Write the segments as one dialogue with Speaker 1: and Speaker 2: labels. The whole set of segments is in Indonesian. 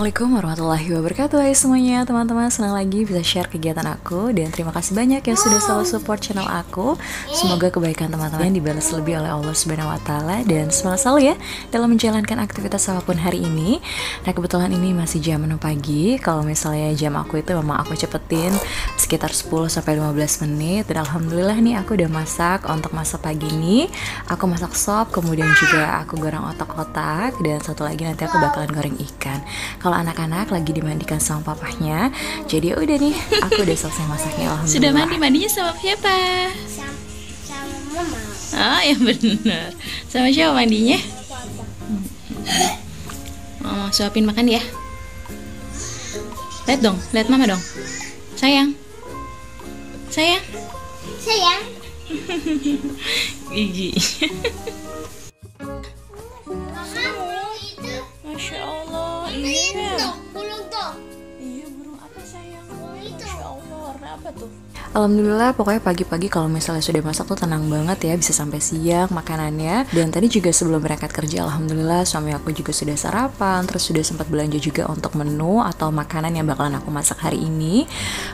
Speaker 1: Assalamualaikum warahmatullahi wabarakatuh. Hai semuanya teman-teman, senang lagi bisa share kegiatan aku. Dan terima kasih banyak yang sudah selalu support channel aku. Semoga kebaikan teman-teman dibalas lebih oleh Allah Subhanahu wa Ta'ala. Dan semangat selalu ya dalam menjalankan aktivitas apapun hari ini. Nah kebetulan ini masih jam 6 pagi. Kalau misalnya jam aku itu memang aku cepetin sekitar 10-15 menit. Dan alhamdulillah nih aku udah masak untuk masak pagi ini. Aku masak sop, kemudian juga aku goreng otak-otak. Dan satu lagi nanti aku bakalan goreng ikan. Kalau anak-anak lagi dimandikan sama papahnya, jadi udah nih, aku udah selesai masaknya. Alhamdulillah.
Speaker 2: Sudah mandinya sama siapa?
Speaker 3: Sama mama.
Speaker 2: Oh ya benar. Sama siapa mandinya? Oh, suapin makan ya. Lihat dong, lihat mama dong. Sayang. Sayang.
Speaker 3: Sayang.
Speaker 2: Gigi.
Speaker 3: Mama itu.
Speaker 2: Masya Allah.
Speaker 3: Itu
Speaker 2: Iya.
Speaker 3: tuh, burung tuh.
Speaker 2: Iya, burung apa sayang?
Speaker 3: Burung itu.
Speaker 2: Masya Allah, warna apa tuh?
Speaker 1: Alhamdulillah pokoknya pagi-pagi kalau misalnya sudah masak tuh tenang banget ya, bisa sampai siang makanannya. Dan tadi juga sebelum berangkat kerja alhamdulillah suami aku juga sudah sarapan, terus sudah sempat belanja juga untuk menu atau makanan yang bakalan aku masak hari ini.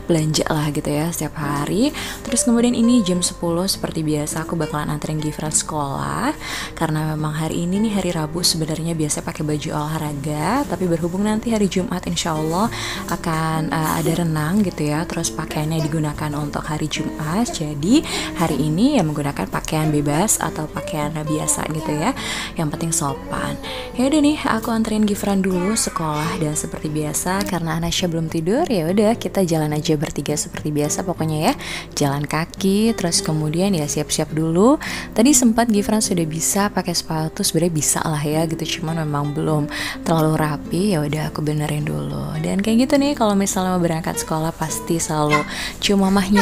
Speaker 1: Belanja lah gitu ya setiap hari. Terus kemudian ini jam 10 seperti biasa aku bakalan anterin Gifran sekolah. Karena memang hari ini nih hari Rabu sebenarnya biasa pakai baju olahraga, tapi berhubung nanti hari Jumat insya Allah akan ada renang gitu ya. Terus pakaiannya digunakan untuk hari Jumat, jadi hari ini ya menggunakan pakaian bebas atau pakaian biasa gitu ya, yang penting sopan. Ya udah nih aku anterin Gifran dulu sekolah dan seperti biasa karena Anasya belum tidur ya udah kita jalan aja bertiga seperti biasa pokoknya ya, jalan kaki. Terus kemudian ya siap-siap dulu. Tadi sempat Gifran sudah bisa pakai sepatu, sebenarnya bisa lah ya gitu, cuman memang belum terlalu rapi. Ya udah aku benerin dulu. Dan kayak gitu nih kalau misalnya mau berangkat sekolah pasti selalu cium mamahnya.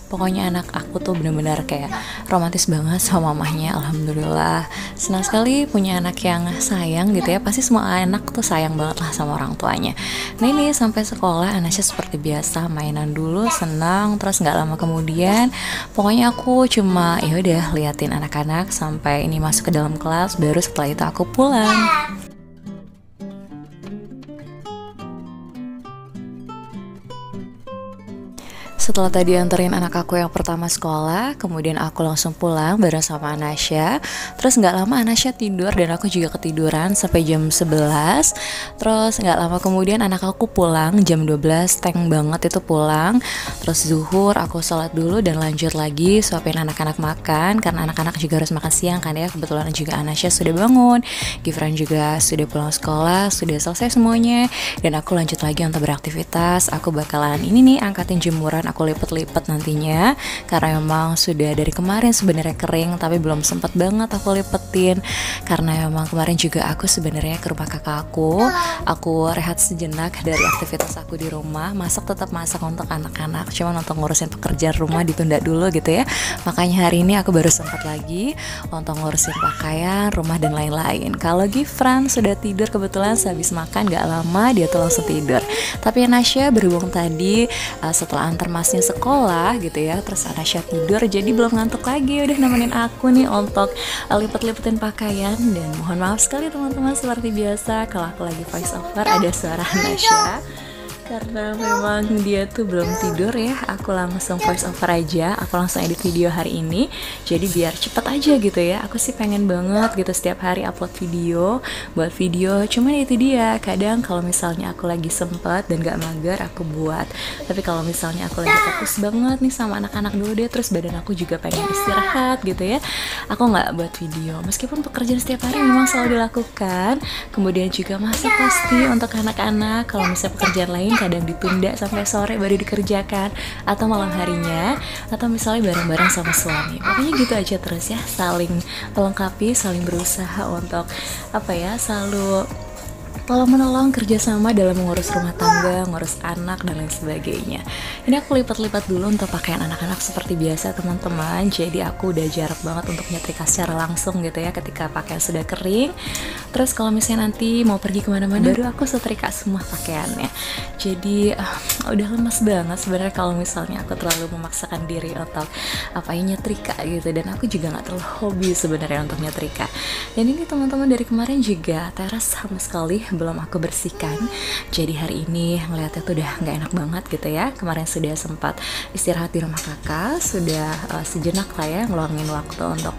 Speaker 1: Pokoknya anak aku tuh bener-bener kayak romantis banget sama mamahnya. Alhamdulillah senang sekali punya anak yang sayang gitu ya. Pasti semua anak tuh sayang banget lah sama orang tuanya. Nah ini sampai sekolah Anasya seperti biasa mainan dulu, senang. Terus nggak lama kemudian pokoknya aku cuma ya udah liatin anak-anak sampai ini masuk ke dalam kelas, baru setelah itu aku pulang. Setelah tadi anterin anak aku yang pertama sekolah, kemudian aku langsung pulang bareng sama Anasya. Terus nggak lama Anasya tidur dan aku juga ketiduran sampai jam 11. Terus nggak lama kemudian anak aku pulang jam 12, teng banget itu pulang. Terus zuhur aku sholat dulu dan lanjut lagi suapin anak-anak makan, karena anak-anak juga harus makan siang kan ya. Kebetulan juga Anasya sudah bangun, Gifran juga sudah pulang sekolah, sudah selesai semuanya. Dan aku lanjut lagi untuk beraktivitas. Aku bakalan ini nih angkatin jemuran, aku lipet-lipet nantinya karena memang sudah dari kemarin sebenarnya kering tapi belum sempat banget aku lipetin karena memang kemarin juga aku sebenarnya ke rumah kakak aku rehat sejenak dari aktivitas aku di rumah, tetap masak untuk anak-anak, cuman untuk ngurusin pekerjaan rumah ditunda dulu gitu ya. Makanya hari ini aku baru sempat lagi untuk ngurusin pakaian, rumah dan lain-lain. Kalau Gifran sudah tidur kebetulan sehabis makan gak lama dia tuh langsung tidur. Tapi Anasya berhubung tadi setelah antar masnya sekolah gitu ya, terus Anasya tidur jadi belum ngantuk lagi, udah nemenin aku nih untuk lipet-lipetin pakaian. Dan mohon maaf sekali teman-teman, seperti biasa kalau aku lagi voice over ada suara Anasya karena memang dia tuh belum tidur ya. Aku langsung voice over aja, aku langsung edit video hari ini jadi biar cepet aja gitu ya. Aku sih pengen banget gitu setiap hari upload video, buat video, cuman itu dia kadang kalau misalnya aku lagi sempet dan gak mager aku buat. Tapi kalau misalnya aku lagi fokus banget nih sama anak-anak dulu deh, terus badan aku juga pengen istirahat gitu ya, aku gak buat video. Meskipun pekerjaan setiap hari memang selalu dilakukan, kemudian juga masak pasti untuk anak-anak. Kalau misalnya pekerjaan lain kadang ditunda sampai sore baru dikerjakan, atau malam harinya, atau misalnya bareng-bareng sama suami. Pokoknya gitu aja terus ya, saling melengkapi, saling berusaha untuk selalu tolong-menolong kerjasama dalam mengurus rumah tangga, ngurus anak, dan lain sebagainya. Ini aku lipat-lipat dulu untuk pakaian anak-anak seperti biasa teman-teman. Jadi aku udah jarak banget untuk nyetrika secara langsung gitu ya ketika pakaian sudah kering. Terus kalau misalnya nanti mau pergi kemana-mana baru aku setrika semua pakaiannya. Jadi udah lemes banget sebenarnya kalau misalnya aku terlalu memaksakan diri untuk nyetrika gitu. Dan aku juga nggak terlalu hobi sebenarnya untuk nyetrika. Dan ini teman-teman dari kemarin juga teras sama sekali belum aku bersihkan. Jadi hari ini ngeliatnya tuh udah nggak enak banget gitu ya. Kemarin sudah sempat istirahat di rumah kakak, sudah sejenak lah ya ngeluangin waktu untuk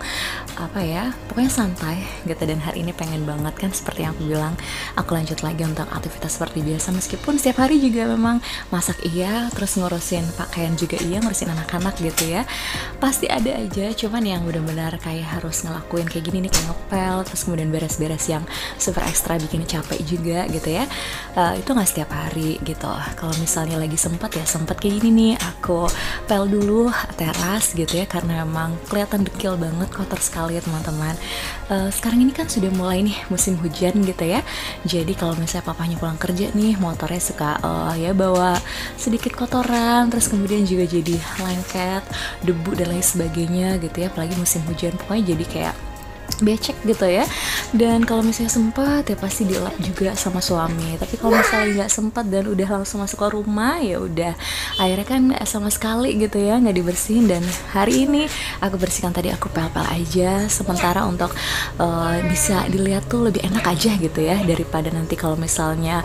Speaker 1: apa ya, pokoknya santai gitu. Dan hari ini pengen banget kan, seperti yang aku bilang, aku lanjut lagi untuk aktivitas seperti biasa. Meskipun setiap hari juga memang masak iya, terus ngurusin pakaian juga iya, ngurusin anak-anak gitu ya, pasti ada aja. Cuman yang benar-benar kayak harus ngelakuin kayak gini nih, kayak ngepel, terus kemudian beres-beres yang super ekstra bikin capek juga gitu ya, itu nggak setiap hari gitu. Kalau misalnya lagi sempat ya sempat kayak gini nih, aku pel dulu teras gitu ya, karena memang kelihatan dekil banget, kotor sekali ya teman-teman. Sekarang ini kan sudah mulai nih musim hujan gitu ya, jadi kalau misalnya papanya pulang kerja nih, motornya suka ya bawa sedikit kotoran, terus kemudian juga jadi lengket, debu dan lain sebagainya gitu ya, apalagi musim hujan, pokoknya jadi kayak becek gitu ya. Dan kalau misalnya sempat ya pasti dilap juga sama suami. Tapi kalau misalnya nggak sempat dan udah langsung masuk ke rumah, ya udah akhirnya kan sama sekali gitu ya nggak dibersihin. Dan hari ini aku bersihkan, tadi aku pel-pel aja sementara untuk bisa dilihat tuh lebih enak aja gitu ya, daripada nanti kalau misalnya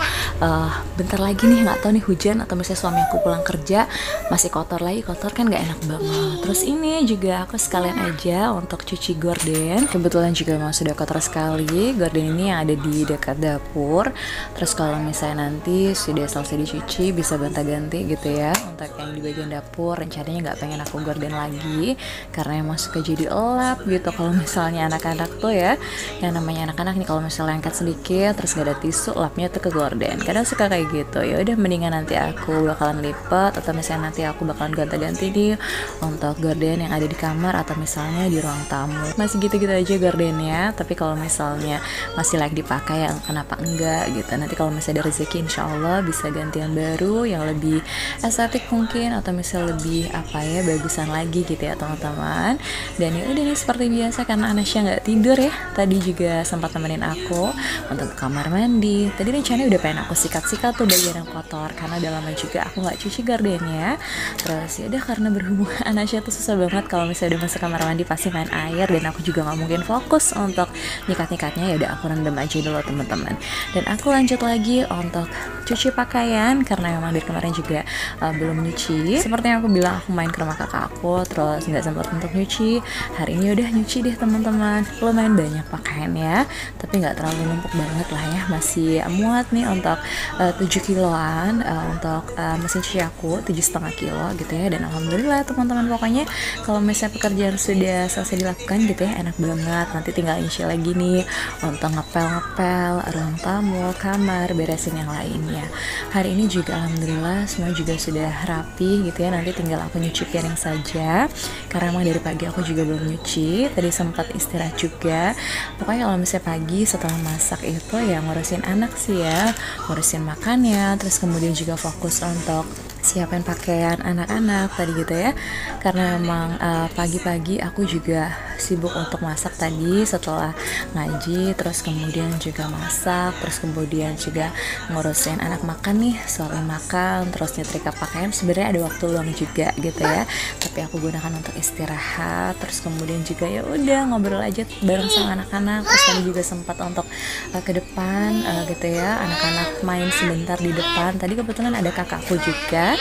Speaker 1: bentar lagi nih nggak tahu nih hujan atau misalnya suami aku pulang kerja masih kotor lagi, kotor kan nggak enak banget. Terus ini juga aku sekalian aja untuk cuci gorden. Kebetulan juga memang sudah kotor sekali gorden ini yang ada di dekat dapur. Terus kalau misalnya nanti sudah selesai dicuci bisa gonta-ganti gitu ya. Untuk yang di bagian dapur rencananya nggak pengen aku gorden lagi, karena emang suka jadi elap gitu. Kalau misalnya anak-anak tuh ya, yang namanya anak-anak nih, kalau misalnya lengket sedikit terus nggak ada tisu, lapnya tuh ke gorden. Kadang suka kayak gitu. Ya udah, mendingan nanti aku bakalan lipat, atau misalnya nanti aku bakalan gonta-ganti nih untuk gorden yang ada di kamar atau misalnya di ruang tamu. Masih gitu-gitu aja gordennya. Tapi kalau misalnya masih layak dipakai, ya kenapa enggak gitu. Nanti kalau misalnya ada rezeki, insya Allah bisa gantian baru yang lebih estetik mungkin, atau misalnya lebih apa ya, bagusan lagi gitu ya teman-teman. Dan ya udah nih, seperti biasa karena Anasya nggak tidur ya, tadi juga sempat temenin aku untuk ke kamar mandi. Tadi rencananya udah pengen aku sikat-sikat tuh bagian yang kotor, karena udah lama juga aku nggak cuci gordennya. Terus ya udah, karena berhubung Anasya tuh susah banget kalau misalnya udah masuk kamar mandi pasti main air, dan aku juga nggak mungkin fokus untuk nyikat-nyikatnya. Ya udah, aku rendam aja dulu teman-teman. Dan aku lanjut lagi untuk cuci pakaian, karena memang dari kemarin juga belum nyuci. Seperti yang aku bilang, aku main ke rumah kakak aku terus nggak sempat untuk nyuci. Hari ini udah nyuci deh teman-teman. Lumayan banyak pakaiannya, tapi nggak terlalu numpuk banget lah ya, masih muat nih untuk 7 kiloan untuk mesin cuci aku 7,5 kilo gitu ya. Dan alhamdulillah teman-teman, pokoknya kalau misalnya pekerjaan sudah selesai dilakukan gitu ya, enak banget. Nanti tinggal isi lagi nih untuk ngepel-ngepel ruang tamu, kamar, beresin yang lainnya. Hari ini juga alhamdulillah semua juga sudah rapi gitu ya. Nanti tinggal aku nyuci piring saja, karena emang dari pagi aku juga belum nyuci. Tadi sempat istirahat juga. Pokoknya kalau misalnya pagi setelah masak itu ya ngurusin anak sih ya, ngurusin makannya, terus kemudian juga fokus untuk siapin pakaian anak-anak tadi gitu ya. Karena memang pagi-pagi aku juga sibuk untuk masak tadi setelah ngaji, terus kemudian juga masak, terus kemudian juga ngurusin anak makan nih, suapin makan, terus nyetrika pakaian. Sebenarnya ada waktu luang juga gitu ya, tapi aku gunakan untuk istirahat. Terus kemudian juga ya udah ngobrol aja bareng sama anak-anak. Terus tadi juga sempat untuk ke depan gitu ya, anak-anak main sebentar di depan. Tadi kebetulan ada kakakku juga,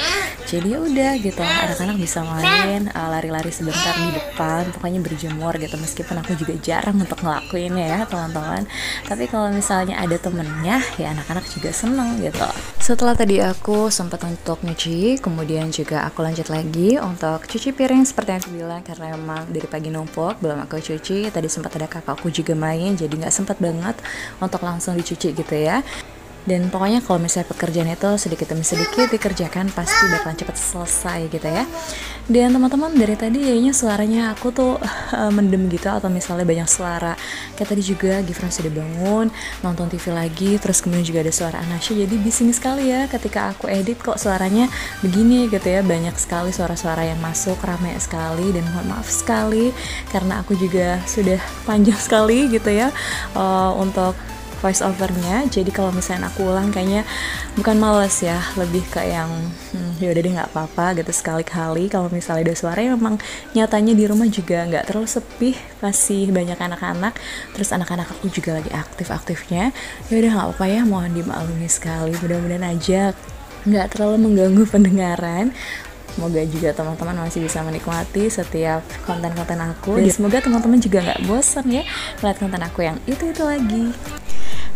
Speaker 1: jadi ya udah gitu, anak-anak bisa main lari-lari sebentar di depan, pokoknya berjemur gitu. Meskipun aku juga jarang untuk ngelakuinnya ya teman-teman, tapi kalau misalnya ada temennya ya anak-anak juga seneng gitu. Setelah tadi aku sempat untuk nyuci, kemudian juga aku lanjut lagi untuk cuci piring seperti yang aku bilang, karena emang dari pagi numpuk belum aku cuci. Tadi sempat ada kakakku juga main, jadi nggak sempat banget untuk langsung dicuci gitu ya. Dan pokoknya kalau misalnya pekerjaan itu sedikit demi sedikit dikerjakan, pasti bakalan cepat selesai gitu ya. Dan teman-teman, dari tadi kayaknya suaranya aku tuh mendem gitu, atau misalnya banyak suara. Kayak tadi juga Gifran sudah bangun, nonton TV lagi, terus kemudian juga ada suara Anasya. Jadi bising sekali ya ketika aku edit, kok suaranya begini gitu ya. Banyak sekali suara-suara yang masuk, ramai sekali. Dan mohon maaf sekali karena aku juga sudah panjang sekali gitu ya untuk voice overnya. Jadi kalau misalnya aku ulang kayaknya bukan males ya, lebih ke yang ya udah deh nggak apa-apa gitu sekali-kali. Kalau misalnya ada suaranya memang nyatanya di rumah juga nggak terlalu sepi, masih banyak anak-anak. Terus anak-anak aku juga lagi aktif-aktifnya. Ya udah nggak apa-apa ya, mohon dimaklumi sekali. Mudah-mudahan aja nggak terlalu mengganggu pendengaran. Semoga juga teman-teman masih bisa menikmati setiap konten-konten aku. Dan semoga teman-teman juga nggak bosan ya melihat konten aku yang itu lagi.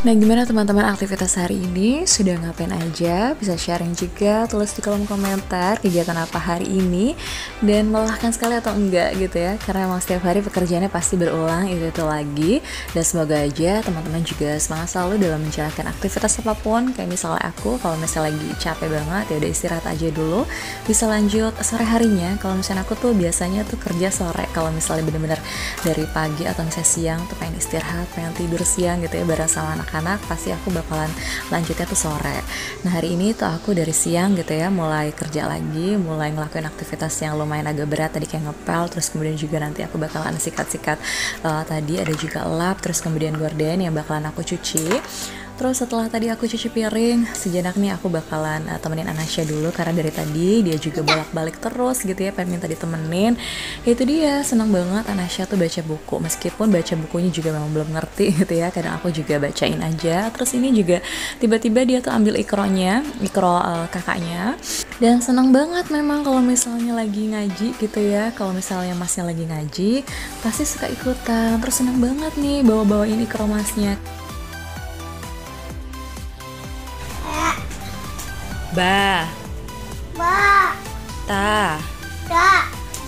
Speaker 1: Nah, gimana teman-teman aktivitas hari ini? Sudah ngapain aja? Bisa sharing juga, tulis di kolom komentar kegiatan apa hari ini, dan melelahkan sekali atau enggak gitu ya. Karena emang setiap hari pekerjaannya pasti berulang itu lagi. Dan semoga aja teman-teman juga semangat selalu dalam menjalankan aktivitas apapun. Kayak misalnya aku, kalau misalnya lagi capek banget ya udah istirahat aja dulu, bisa lanjut sore harinya. Kalau misalnya aku tuh biasanya tuh kerja sore. Kalau misalnya bener-bener dari pagi atau misalnya siang tuh pengen istirahat, pengen tidur siang gitu ya bareng sama anak-anak, pasti aku bakalan lanjutnya tuh sore. Nah, hari ini tuh aku dari siang gitu ya mulai kerja lagi, mulai ngelakuin aktivitas yang lumayan agak berat tadi kayak ngepel, terus kemudian juga nanti aku bakalan sikat-sikat tadi ada juga lap, terus kemudian gorden yang bakalan aku cuci. Terus setelah tadi aku cuci piring, sejenak nih aku bakalan temenin Anasya dulu karena dari tadi dia juga bolak-balik terus gitu ya, pengen minta ditemenin. Itu dia, senang banget Anasya tuh baca buku, meskipun baca bukunya juga memang belum ngerti gitu ya. Kadang aku juga bacain aja. Terus ini juga tiba-tiba dia tuh ambil ikro kakaknya. Dan senang banget memang kalau misalnya lagi ngaji gitu ya. Kalau misalnya masnya lagi ngaji, pasti suka ikutan. Terus senang banget nih bawa-bawain ikro masnya. Ba, ta,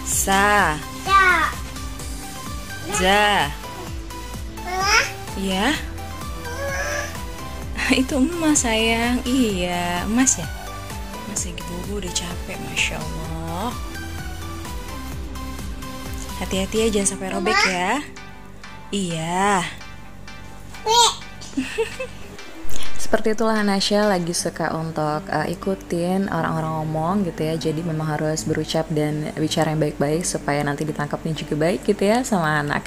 Speaker 1: sa, za. Ya, itu emas sayang. Iya, emas ya. Mas lagi bobo udah capek, masya Allah. Hati-hati ya, jangan sampai robek ya. Iya. Seperti itulah Anasya lagi suka untuk ikutin orang-orang ngomong gitu ya. Jadi memang harus berucap dan bicara yang baik-baik supaya nanti ditangkapnya juga baik gitu ya sama anak.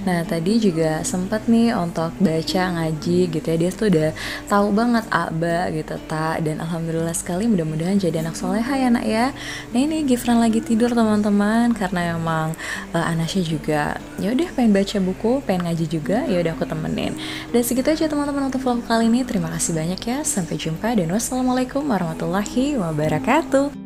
Speaker 1: Nah, tadi juga sempat nih untuk baca ngaji gitu ya. Dia tuh udah tahu banget aba gitu tak, dan alhamdulillah sekali, mudah-mudahan jadi anak soleha ya nak ya. Nah, ini Gifran lagi tidur teman-teman karena emang Anasya juga ya udah pengen baca buku, pengen ngaji juga, ya udah aku temenin. Dan segitu aja teman-teman untuk vlog kali ini. Terima kasih banyak ya, sampai jumpa dan wassalamualaikum warahmatullahi wabarakatuh.